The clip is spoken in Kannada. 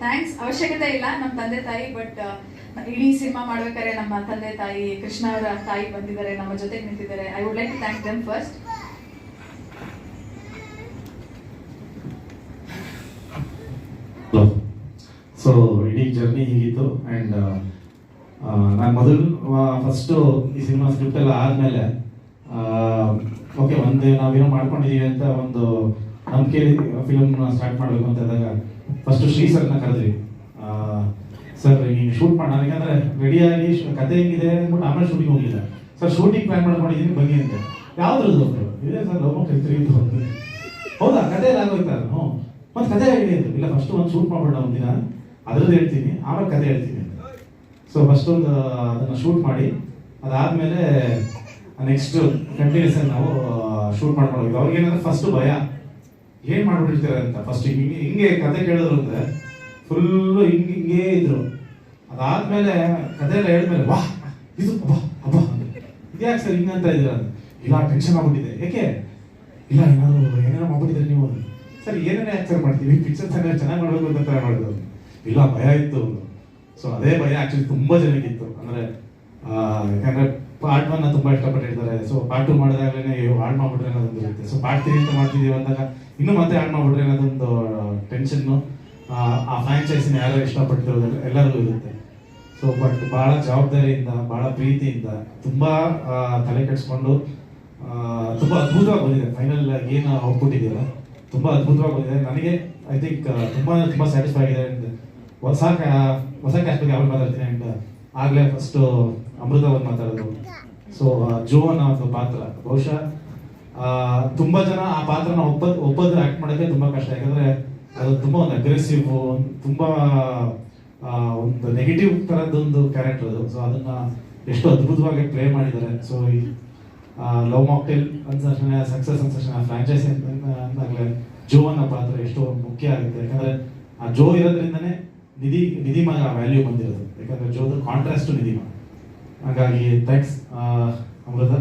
ಥ್ಯಾಂಕ್ಸ್ ಅವಶ್ಯಕತೆ ಇಲ್ಲ ನಮ್ಮ ತಂದೆ ತಾಯಿ, ಬಟ್ ಇಡೀ ಸಿನಿಮಾ ಮಾಡ್ಬೇಕಾದ್ರೆ ನಮ್ಮ ತಂದೆ ತಾಯಿ, ಕೃಷ್ಣ ಅವರ ತಾಯಿ ಬಂದಿದ್ದಾರೆ, ನಮ್ಮ ಜೊತೆಗೆ ನಿಂತಿದ್ದಾರೆ. I would like to thank them first. So ಇಡೀ ಜರ್ನಿ ಹೀಗಿತ್ತು. ಆ್ಯಂಡ್ ನಾನು ಫಸ್ಟು ಈ ಸಿನಿಮಾ ಸ್ಕ್ರಿಪ್ಟ್ ಎಲ್ಲ ಆದಮೇಲೆ ಓಕೆ ನಾವೇನೋ ಮಾಡ್ಕೊಂಡಿದ್ದೀವಿ ಅಂತ ಒಂದು ನಂಬಿಕೆಯಲ್ಲಿ ಫಿಲ್ಮ್ನ ಸ್ಟಾರ್ಟ್ ಮಾಡಬೇಕು ಅಂತ ಇದ್ದಾಗ ಫಸ್ಟು ಶ್ರೀ ಸರ್ನ ಕರೆದ್ವಿ. ಸರ್ ಈಗ ಶೂಟ್ ಮಾಡೋಣ, ಯಾಕಂದರೆ ರೆಡಿಯಾಗಿ ಕತೆ ಹೆಂಗಿದೆ ಅಂದ್ಬಿಟ್ಟು ಆಮೇಲೆ ಶೂಟಿಂಗ್ ಹೋಗಿಲ್ಲ. ಸರ್ ಶೂಟಿಂಗ್ ಪ್ಲ್ಯಾನ್ ಮಾಡ್ಕೊಂಡಿದ್ದೀನಿ ಬನ್ನಿ ಅಂತ. ಯಾವ್ದ್ರದ್ದು ಇದೆ ಸರ್ ಲವ್ ತಿರುಗಿದ್ದು ಹೌದಾ ಕತೆ ಎಲ್ಲ ಆಗೋಯ್ತಾ? ಹ್ಞೂ ಮತ್ತು ಕತೆ ಹೇಳಿ ಅಂತ. ಇಲ್ಲ ಫಸ್ಟು ಒಂದು ಶೂಟ್ ಮಾಡ್ಬಿಡೋಣ ಒಂದಿನ, ಅದ್ರದ್ದು ಹೇಳ್ತೀನಿ ಆಮೇಲೆ ಕತೆ ಹೇಳ್ತೀನಿ. ಸೊ ಫಸ್ಟ್ ಒಂದು ಅದನ್ನು ಶೂಟ್ ಮಾಡಿ ಅದಾದಮೇಲೆ ನೆಕ್ಸ್ಟ್ ಕಂಟಿನ್ಯೂಸ್ ನಾವು ಶೂಟ್ ಮಾಡ್ಕೊಂಡು ಅವ್ರಿಗೇನಂದ್ರೆ ಫಸ್ಟು ಭಯ, ಏನು ಮಾಡ್ಬಿಟ್ಟಿರ್ತಾರೆ ಅಂತ. ಫಸ್ಟ್ ಹಿಂಗೆ ಕತೆ ಕೇಳಿದ್ರು ಅಂದರೆ ಫುಲ್ಲು ಹಿಂಗೆ ಇದ್ರು. ಅದಾದಮೇಲೆ ಕತೆ ಎಲ್ಲ ಹೇಳಿದ್ಮೇಲೆ ವಾಹ್ ಇದು ಹಬ್ಬ ಇದ್ಯಾಕೆ ಸರ್ ಹಿಂಗಂತ ಇದ್ದೀರ ಅಂತ. ಇಲ್ಲ ಟೆನ್ಷನ್ ಆಗ್ಬಿಟ್ಟಿದೆ. ಯಾಕೆ? ಇಲ್ಲ ಏನೇನೋ ಮಾಡ್ಬಿಟ್ಟಿದ್ರೆ ನೀವು. ಸರ್ ಏನೇನೇ ಆ್ಯಕ್ಚರ್ ಮಾಡ್ತೀವಿ, ಪಿಕ್ಚರ್ಸ್ ಚೆನ್ನಾಗಿ ಮಾಡಬೇಕು ಅಂತ ಮಾಡೋದು. ಇಲ್ಲ ಭಯ ಇತ್ತು. ಸೊ ಅದೇ ಭಯ ಆ್ಯಕ್ಚುಲಿ ತುಂಬ ಜನಕ್ಕಿತ್ತು. ಅಂದರೆ ಯಾಕಂದರೆ ಪಾರ್ಟ್ 1 ತುಂಬ ಇಷ್ಟಪಟ್ಟಿರ್ತಾರೆ. ಸೊ ಪಾರ್ಟ್ 2 ಮಾಡಿದಾಗಲೇ ಹಾಳು ಮಾಡ್ಬಿಟ್ರೆ ಅನ್ನೋದೊಂದು ಇರುತ್ತೆ. ಸೊ ಪಾರ್ಟ್ 3 ಅಂತ ಮಾಡ್ತಿದ್ದೀವಿ ಅಂದಾಗ ಇನ್ನೂ ಮತ್ತೆ ಹಾಳು ಮಾಡ್ಬಿಟ್ರೆ ಅನ್ನೋದೊಂದು ಟೆನ್ಷನ್ನು ಆ ಫ್ರಾಂಚೈಸಿನ ಯಾರು ಇಷ್ಟಪಟ್ಟಿರೋದು ಎಲ್ಲರಿಗೂ ಇರುತ್ತೆ. ಸೊ ಬಟ್ ಭಾಳ ಜವಾಬ್ದಾರಿಯಿಂದ, ಭಾಳ ಪ್ರೀತಿಯಿಂದ, ತುಂಬ ತಲೆ ಕೆಡಿಸ್ಕೊಂಡು ತುಂಬ ಅದ್ಭುತವಾಗಿ ಬಂದಿದೆ. ಫೈನಲ್ ಏನು ಔಟ್ಪುಟ್ ಇದೆಯಲ್ಲ ತುಂಬ ಅದ್ಭುತವಾಗಿ ಬಂದಿದೆ. ನನಗೆ ಐ ಥಿಂಕ್ ತುಂಬ ಸ್ಯಾಟಿಸ್ಫೈ ಆಗಿದೆ. ಹೊಸ ಕ್ಯಾಸ್ಟ್ ಬಗ್ಗೆ ಯಾವಾಗ ಮಾತಾಡ್ತೀನಿ ಆ್ಯಂಡ್ ಆಗಲೇ ಫಸ್ಟು ಅಮೃತ ಅವ್ರು ಮಾತಾಡೋದು. ಸೊ ಜೋ ಅನ್ನೋ ಒಂದು ಪಾತ್ರ ಬಹುಶಃ ತುಂಬ ಜನ ಆ ಪಾತ್ರನ ಒಪ್ಪೋದು ಆ್ಯಕ್ಟ್ ಮಾಡೋಕ್ಕೆ ತುಂಬ ಕಷ್ಟ. ಯಾಕಂದರೆ ಅದು ತುಂಬ ಒಂದು ಅಗ್ರೆಸಿವ್, ತುಂಬ ಒಂದು ನೆಗೆಟಿವ್ ಥರದ್ದೊಂದು ಕ್ಯಾರೆಕ್ಟರ್ ಅದು. ಸೊ ಅದನ್ನು ಎಷ್ಟು ಅದ್ಭುತವಾಗಿ ಪ್ಲೇ ಮಾಡಿದ್ದಾರೆ. ಸೊ ಈ ಲವ್ ಮಾಕ್ಟೇಲ್ ಅನ್ಸರ್ಷಣೆ ಸಕ್ಸಸ್ ಅನ್ಸರ್ಷಣೆ ಫ್ರಾಂಚೈಸಿ ಅಂದಾಗಲೇ ಜೋ ಅನ್ನೋ ಪಾತ್ರ ಎಷ್ಟು ಮುಖ್ಯ ಆಗುತ್ತೆ. ಯಾಕಂದರೆ ಆ ಜೋ ಇರೋದ್ರಿಂದನೇ ನಿಧಿಮ ವ್ಯಾಲ್ಯೂ ಬಂದಿರೋದು. ಯಾಕಂದರೆ ಜೋದು ಕಾಂಟ್ರಾಸ್ಟು ನಿಧಿಮ. ಹಾಗಾಗಿ ಥ್ಯಾಂಕ್ಸ್ ಅಮೃತ.